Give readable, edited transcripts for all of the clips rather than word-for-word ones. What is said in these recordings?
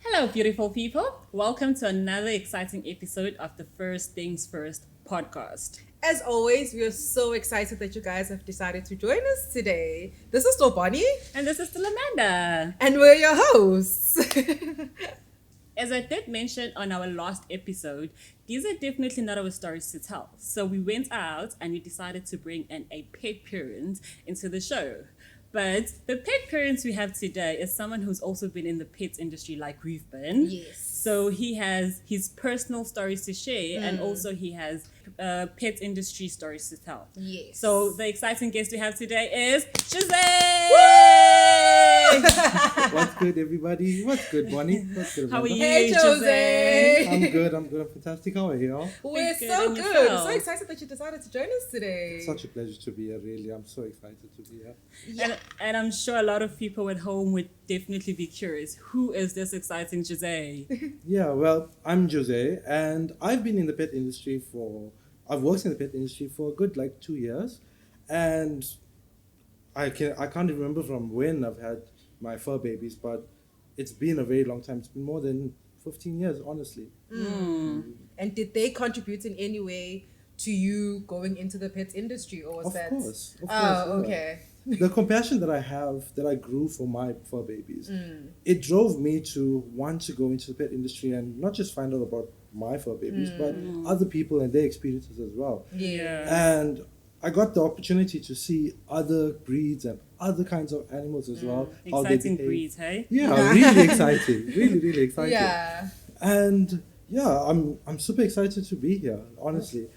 Hello, beautiful people. Welcome to another exciting episode of the First Things First podcast. As always, we are so excited that you guys have decided to join us today. This is still Bonnie. And this is still Amanda. And we're your hosts. As I did mention on our last episode, these are definitely not our stories to tell. So we went out and we decided to bring in a pet parent into the show. But the pet parent we have today is someone who's also been in the pet industry like we've been. Yes. So he has his personal stories to share and also he has pet industry stories to tell. Yes. So the exciting guest we have today is Jose! What's good, everybody? What's good, Bonnie? What's good, How are you, Hey, Jose. I'm good. I'm fantastic. How are you all? We're Good, so and good. yourself? So excited that you decided to join us today. Such a pleasure to be here, really. I'm so excited to be here. And I'm sure a lot of people at home would definitely be curious. Who is this exciting Jose? Yeah, well, I'm Jose, and I've been in the pet industry I've worked in the pet industry for a good 2 years, and I can't even remember from when I've had my fur babies, but it's been a very long time. It's been more than 15 years, honestly. And did they contribute in any way to you going into the pet industry, or was Of that? course. Oh, yeah. okay. The compassion that I have, that I grew for my fur babies, it drove me to want to go into the pet industry and not just find out about my fur babies, but other people and their experiences as well. Yeah. And I got the opportunity to see other breeds and other kinds of animals as well. how they Exciting behave. breeds, hey? Yeah, really exciting. Really exciting. Yeah. And yeah, I'm super excited to be here, honestly.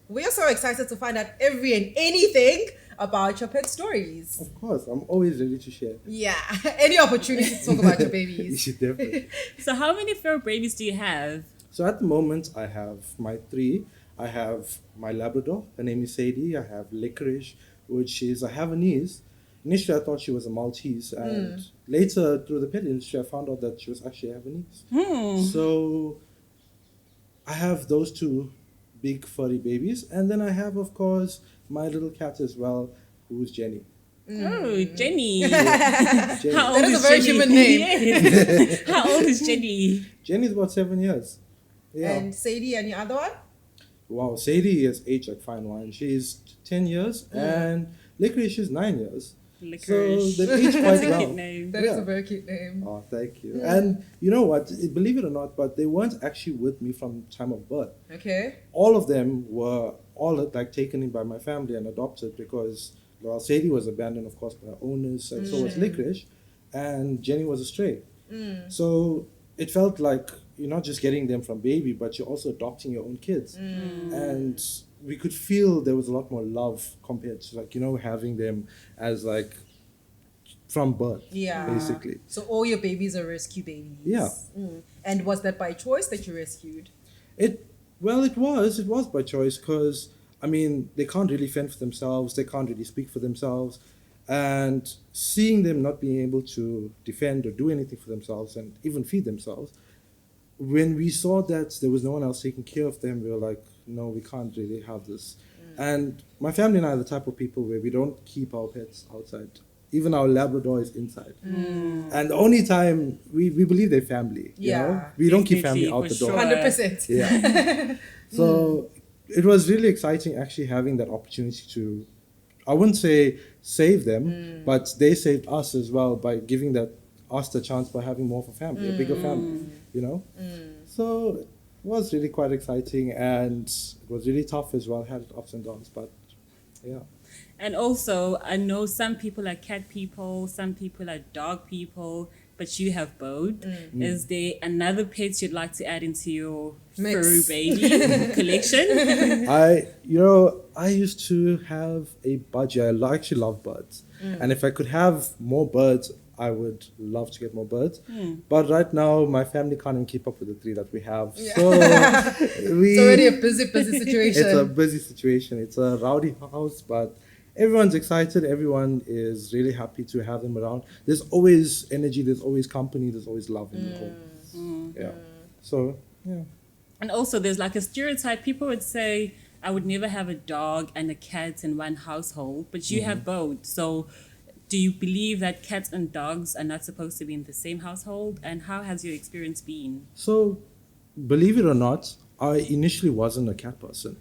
We are so excited to find out every and anything about your pet stories. Of course, I'm always ready to share. Yeah. Any opportunity to talk about your You babies. should definitely. So how many fur babies do you have? So at the moment, I have my 3. I have my Labrador. Her name is Sadie. I have Licorice, which is a Havanese. Initially, I thought she was a Maltese, and later through the pet industry, I found out that she was actually Havanese. So I have those 2 big furry babies, and then I have, of course, my little cat as well, who's Jenny. Oh, Jenny. Jenny. How old That is is a very Jenny? human name. Yes. How old is Jenny? Jenny's about 7 years. Yeah. And Sadie and your other one? Wow, Sadie is aged like fine wine. She's 10 years, and Licorice is 9 years. Licorice. So they've aged That's quite a well. cute name. That is Yeah. a very cute name. Oh, thank you. And you know what? Believe it or not, but they weren't actually with me from time of birth. Okay. All of them were taken in by my family and adopted because, well, Sadie was abandoned, of course, by her owners, and so was Licorice, and Jenny was a stray. So it felt like you're not just getting them from baby, but you're also adopting your own kids. And we could feel there was a lot more love compared to having them as from birth. Yeah. Basically. So all your babies are rescue babies. Yeah. And was that by choice that you rescued? It was by choice because they can't really fend for themselves, they can't really speak for themselves, and seeing them not being able to defend or do anything for themselves and even feed themselves, when we saw that there was no one else taking care of them, we were like, no, we can't really have this. And my family and I are the type of people where we don't keep our pets outside. Even our Labrador is inside. And the only time we believe they're family. You know? We don't keep family out the Definitely, door. for sure. 100%. Yeah. So it was really exciting actually having that opportunity to, I wouldn't say save them, but they saved us as well by giving us the chance by having more of a family, a bigger family, So it was really quite exciting, and it was really tough as well, had its ups and downs, but yeah. And also, I know some people are cat people, some people are dog people, but you have both. Is there another pet you'd like to add into your Mix. furry baby collection? I used to have a budgie. I actually love birds. And if I could have more birds, I would love to get more birds. But right now, my family can't even keep up with the 3 that we have. Yeah. So It's already a busy situation. It's a busy situation. It's a rowdy house, but everyone's excited. Everyone is really happy to have them around. There's always energy. There's always company. There's always love in the home. Yeah. So, yeah. And also, there's like a stereotype. People would say, I would never have a dog and a cat in one household, but you have both. So do you believe that cats and dogs are not supposed to be in the same household? And how has your experience been? So, believe it or not, I initially wasn't a cat person.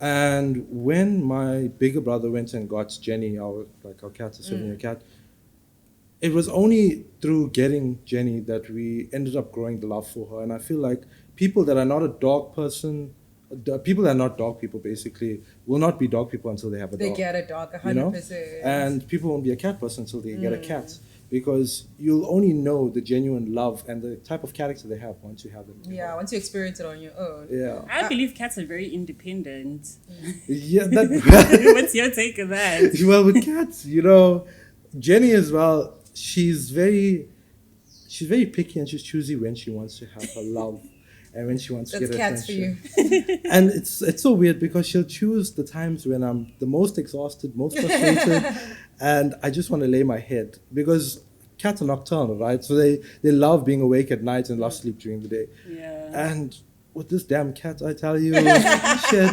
And when my bigger brother went and got Jenny, our cat, a 7-year cat, it was only through getting Jenny that we ended up growing the love for her. And I feel like people that are not a dog person, people that are not dog people basically, will not be dog people until they have a They dog. get a dog, 100%. You know? And people won't be a cat person until they get a cat. Because you'll only know the genuine love and the type of character they have once you have them. Yeah, once you experience it on your own. Yeah. I believe cats are very independent. Yeah, that What's your take on that? well, with cats, you know, Jenny as well, she's very picky and she's choosy when she wants to have her love and when she wants to That's get cats for attention. you. And it's so weird because she'll choose the times when I'm the most exhausted, most frustrated, and I just want to lay my head because cats are nocturnal, right? So they love being awake at night and love sleep during the day. Yeah. And with this damn cat, I tell you, shit.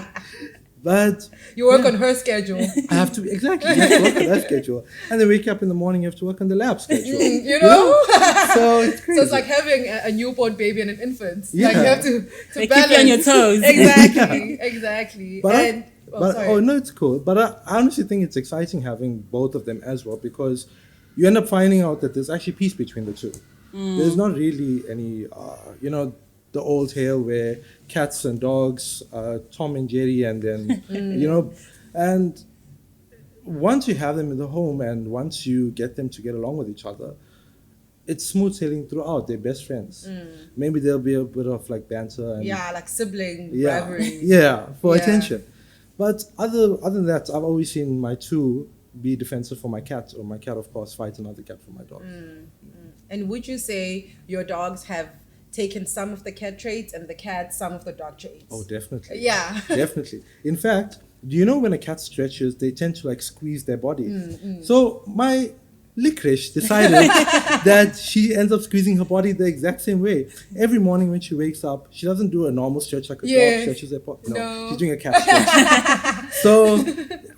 But You work on her schedule. I have to exactly you have to work on that schedule, and then wake up in the morning. You have to work on the lab schedule. You know? So it's crazy. So it's like having a newborn baby and an infant. Yeah. Like you have to They balance. keep you on your toes. Exactly, exactly. But sorry. no, it's cool. But I honestly think it's exciting having both of them as well because you end up finding out that there's actually peace between the two. There's not really any, the old tale where cats and dogs, Tom and Jerry, and then, and once you have them in the home and once you get them to get along with each other, it's smooth sailing throughout. They're best friends. Maybe there'll be a bit of like banter and Yeah, like sibling yeah, rivalry. yeah, for Yeah. attention. But other than that, I've always seen my two be defensive for my cat, or my cat, of course, fight another cat for my dog. And would you say your dogs have taken some of the cat traits and the cat some of the dog traits? Oh, definitely. Yeah. Definitely. In fact, do you know when a cat stretches, they tend to like squeeze their body? So my licorice decided that she ends up squeezing her body the exact same way. Every morning when she wakes up, she doesn't do a normal stretch like a dog stretches their body. No. She's doing a cat stretch. So,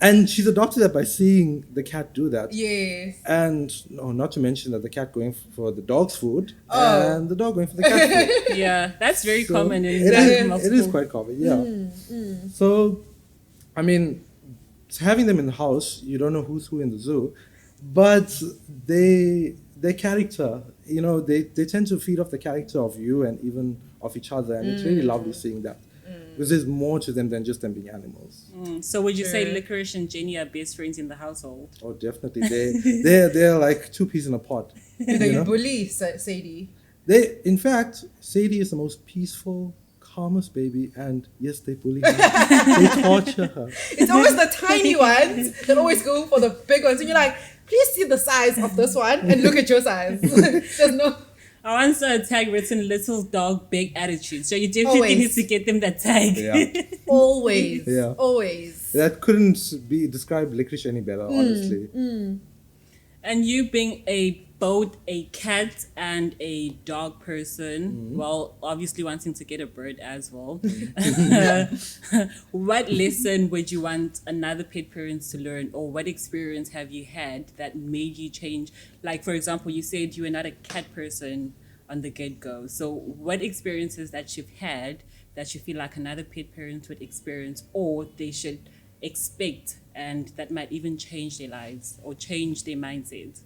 and she's adopted that by seeing the cat do that. Yes. And not to mention that the cat going for the dog's food Oh. and the dog going for the cat's food. Yeah, that's very So common in it is multiple- quite common, yeah. So, I mean, having them in the house, you don't know who's who in the zoo, but their character, they tend to feed off the character of you and even of each other, and it's really lovely seeing that. Because there's more to them than just them being animals. So would you say Sure. Licorice and Jenny are best friends in the household? Oh, definitely. They're like two peas in a pod. Do they You know? bully Sadie? In fact, Sadie is the most peaceful, calmest baby, and yes, they bully her. They torture her. It's always the tiny ones that always go for the big ones. And you're like, please see the size of this one and look at your size. There's no... I once saw a tag written "Little Dog, Big Attitude." So you definitely Always. need to get them that tag. Yeah. Always. Yeah. Always. That couldn't be described licorice any better, honestly. And you being both a cat and a dog person, well, obviously wanting to get a bird as well. What lesson would you want another pet parent to learn, or what experience have you had that made you change? Like, for example, you said you were not a cat person on the get-go. So what experiences that you've had that you feel like another pet parent would experience or they should expect, and that might even change their lives or change their mindset?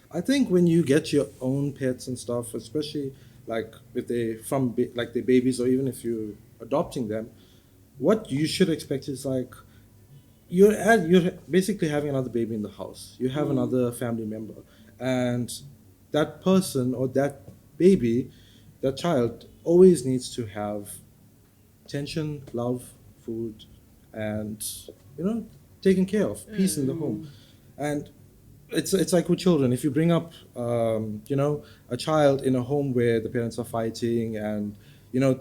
I think when you get your own pets and stuff, especially like if they're like they're babies, or even if you're adopting them, what you should expect is like you're basically having another baby in the house. You have another family member, and that person or that baby, that child, always needs to have attention, love, food, and taken care of, peace in the home. And it's like with children. If you bring up a child in a home where the parents are fighting and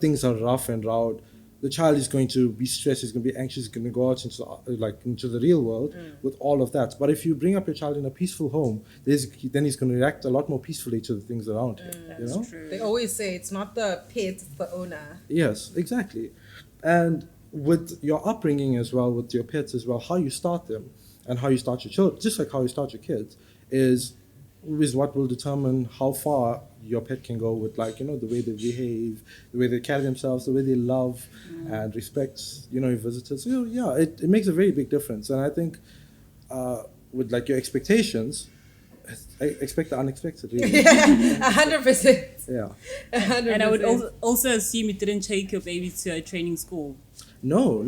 things are rough and loud, the child is going to be stressed, he's going to be anxious, he's going to go out into the real world with all of that. But if you bring up your child in a peaceful home, then he's going to react a lot more peacefully to the things around him. That's true. They always say it's not the pet, it's the owner. Yes, exactly. And with your upbringing as well, with your pets as well, how you start them and how you start your children, just like how you start your kids, is what will determine how far your pet can go with, like, the way they behave, the way they carry themselves, the way they love and respect, your visitors. So, yeah, it makes a very big difference. And I think with like your expectations, I expect the unexpected, really. 100%. Yeah. 100%. And I would also assume you didn't take your baby to a training school. No,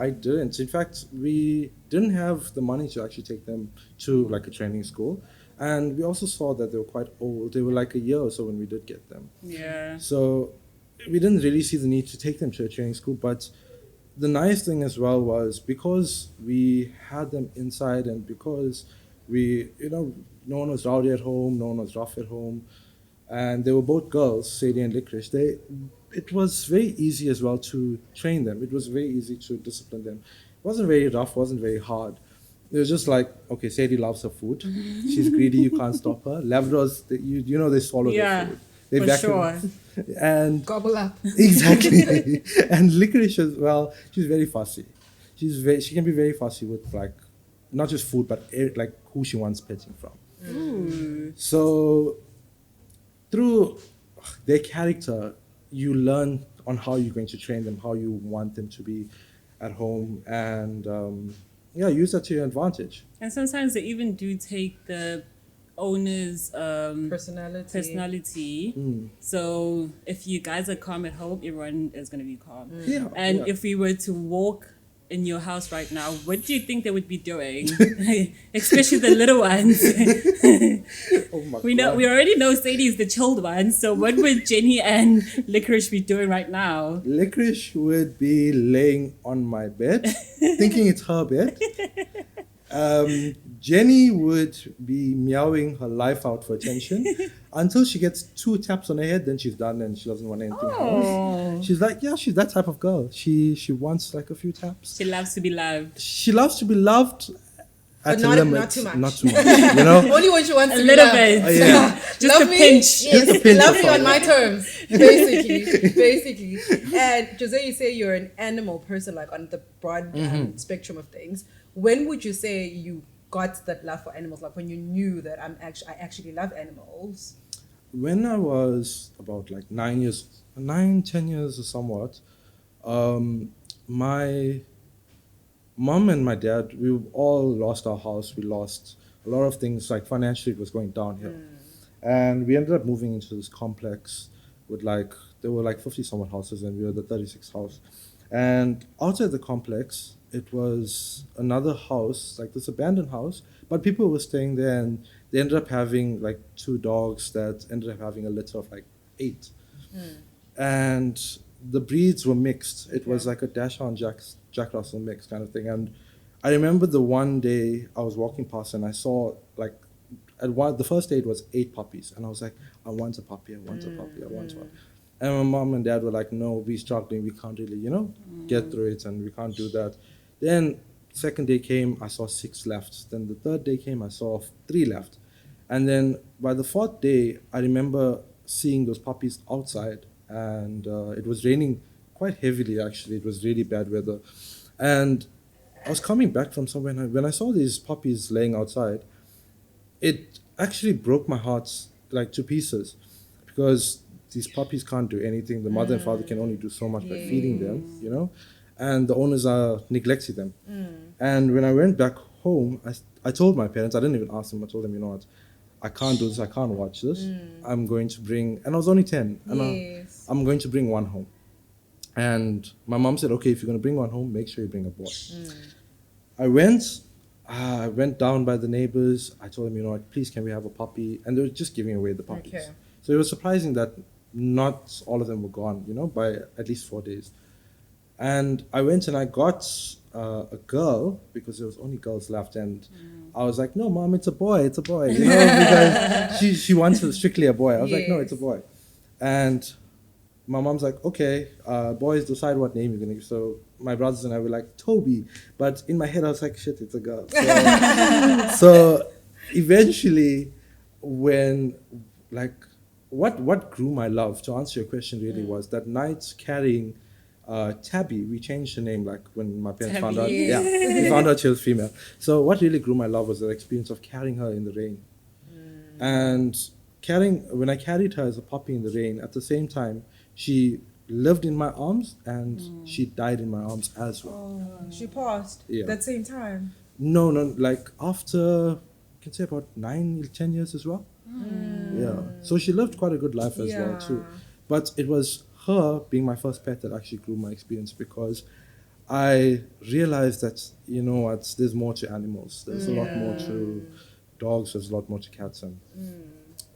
I didn't. In fact, we didn't have the money to actually take them to like a training school. And we also saw that they were quite old. They were like a year or so when we did get them. Yeah. So we didn't really see the need to take them to a training school. But the nice thing as well was, because we had them inside and because we, no one was rowdy at home, no one was rough at home, and they were both girls, Sadie and Licorice, it was very easy as well to train them. It was very easy to discipline them. It wasn't very rough, wasn't very hard. It was just like, okay, Sadie loves her food. She's greedy, you can't stop her. Labradors, they swallow their food. They for vacuum. sure. And gobble up. Exactly. And Licorice as well, she's very fussy. She can be very fussy with, like, not just food, but like who she wants petting from. Ooh. So through their character, you learn on how you're going to train them, how you want them to be at home, and use that to your advantage. And sometimes they even do take the owner's personality. So if you guys are calm at home, everyone is going to be calm. Yeah, And yeah. if we were to walk in your house right now, what do you think they would be doing? Especially the little ones. Oh my We God. already know Sadie is the chilled one. So what would Jenny and Licorice be doing right now? Licorice would be laying on my bed, thinking it's her bed. Jenny would be meowing her life out for attention until she gets 2 taps on her head, then she's done and she doesn't want anything else. Oh, She's like, yeah, she's that type of girl. She wants like a few taps. she loves to be loved. She loves to be loved at But a not limit. too much. Not too much, you know? Only when she wants A to be little loved. bit. Oh, yeah. Just Love a me? pinch. Yes, Just a pinch love of me on fire. my terms, basically. And Jose, you say you're an animal person, like on the broad spectrum of things. When would you say you got that love for animals? Like when you knew that I actually love animals? When I was about like 10 years or somewhat, my mom and my dad, we all lost our house. We lost a lot of things, like financially it was going downhill. And we ended up moving into this complex with there were like 50 somewhat houses and we were the 36th house. And outside the complex, it was another house, like this abandoned house, but people were staying there and they ended up having like 2 dogs that ended up having a litter of like 8. And the breeds were mixed. It was like a Dachshund Jack Russell mix kind of thing. And I remember the one day I was walking past and I saw like the first day it was 8 puppies. And I was like, I want a puppy, I want a puppy, I want a puppy. And my mom and dad were like, no, we're struggling, we can't really, get through it and we can't do that. Then second day came, I saw 6 left. Then the third day came, I saw 3 left. And then by the 4th day, I remember seeing those puppies outside and it was raining quite heavily actually. It was really bad weather. And I was coming back from somewhere and when I saw these puppies laying outside, it actually broke my heart like to pieces because these puppies can't do anything. The mother and father can only do so much by feeding them, and the owners are neglecting them. And when I went back home, I told my parents, I didn't even ask them, I told them, you know what, I can't do this, I can't watch this. I'm going to bring, and I was only 10, and I'm going to bring one home. And my mom said, okay, if you're going to bring one home, make sure you bring a boy. I went down by the neighbors. I told them, you know what, please can we have a puppy? And they were just giving away the puppies. Okay. So it was surprising that not all of them were gone, by at least 4 days. And I went and I got a girl because there was only girls left. And I was like, no, Mom, it's a boy, because she wants strictly a boy. I was like, no, it's a boy. And my mom's like, okay, boys, decide what name you're going to give. So my brothers and I were like, Toby. But in my head, I was like, shit, it's a girl. So eventually, when, what grew my love, to answer your question really, was that night carrying Tabby. We changed her name, when my parents Tabby. found out. Yeah, we found out she was female. So what really grew my love was the experience of carrying her in the rain. And when I carried her as a puppy in the rain, at the same time, she lived in my arms and she died in my arms as well. Oh, she passed Yeah. that same time. No, like after, I can say about 10 years as well. Yeah. So she lived quite a good life as well too. But it was her being my first pet that actually grew my experience, because I realized that, you know what, there's more to animals. There's a lot more to dogs. There's a lot more to cats. And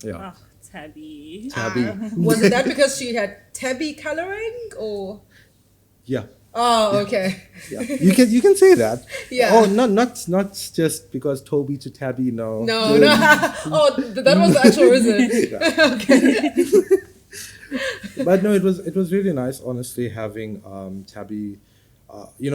yeah. Oh, Tabby. Tabby. Was it that because she had tabby coloring or? Yeah. Oh, okay. Yeah. You can say that. Yeah. Oh, not just because Toby to Tabby, no. No. Oh, that was the actual reason. Okay. But no, it was really nice, honestly, having Tabby,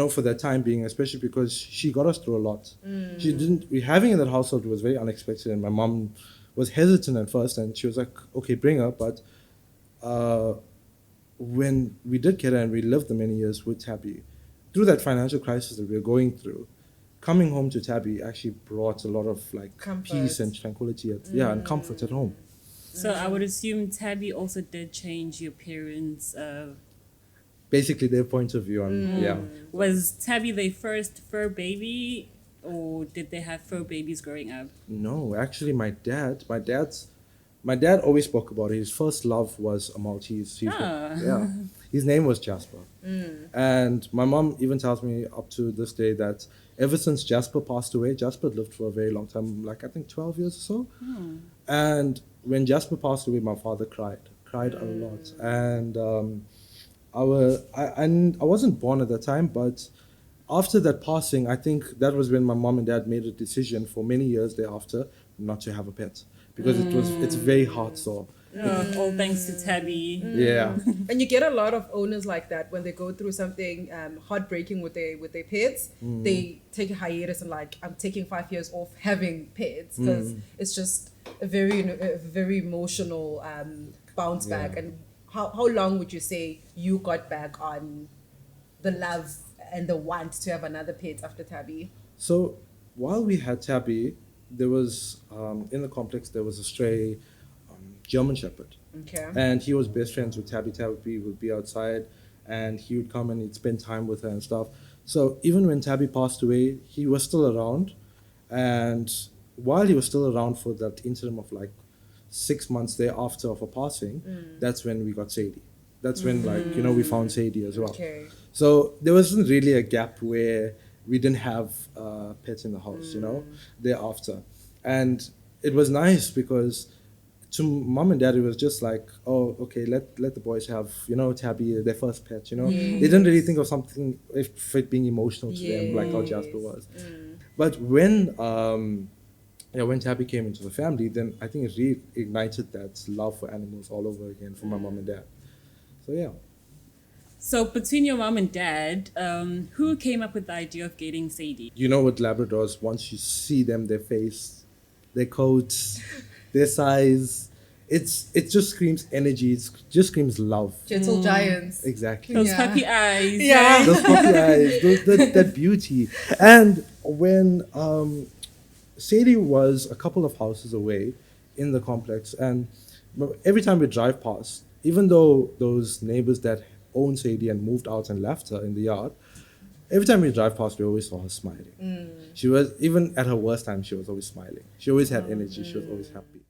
for that time being, especially because she got us through a lot. Having in that household was very unexpected, and my mom was hesitant at first, and she was like, okay, bring her. But when we did get her and we lived the many years with Tabby, through that financial crisis that we were going through, coming home to Tabby actually brought a lot of Comfort. peace and tranquility and comfort at home. So I would assume Tabby also did change your parents' Basically their point of view on Was Tabby their first fur baby, or did they have fur babies growing up? No, actually my dad always spoke about it. His first love was a Maltese. His name was Jasper. And my mom even tells me up to this day that ever since Jasper passed away, Jasper lived for a very long time, like I think 12 years or so. And when Jasper passed away, my father cried a lot. And I wasn't born at that time, but after that passing, I think that was when my mom and dad made a decision for many years thereafter not to have a pet, because it's very hard sore. All thanks to Tabby. Yeah. And you get a lot of owners like that when they go through something heartbreaking with their pets. They take a hiatus and I'm taking 5 years off having pets, because it's just a very emotional bounce back. And how long would you say you got back on the love and the want to have another pet after Tabby? So while we had Tabby, there was in the complex there was a stray German Shepherd. Okay. And he was best friends with Tabby. Tabby would be outside and he would come and he'd spend time with her and stuff. So even when Tabby passed away, he was still around. And while he was still around for that interim of 6 months thereafter of her passing, that's when we got Sadie. That's when we found Sadie as well. Okay. So there wasn't really a gap where we didn't have pets in the house, thereafter. And it was nice because to mom and dad, it was just like, oh, okay, let the boys have, Tabby, their first pet, They didn't really think of something, if it being emotional to them, like how Jasper was. But when Tabby came into the family, then I think it reignited that love for animals all over again for my mom and dad. So, yeah. So between your mom and dad, who came up with the idea of getting Sadie? With Labradors, once you see them, their face, their coats, their size, it just screams energy. It just screams love. Gentle giants. Exactly. Those puppy eyes. Yeah. Those puppy eyes, that beauty. And when Sadie was a couple of houses away in the complex, and every time we drive past, even though those neighbors that owned Sadie and moved out and left her in the yard, every time we drive past, we always saw her smiling. She was, even at her worst time, she was always smiling. She always had energy. She was always happy.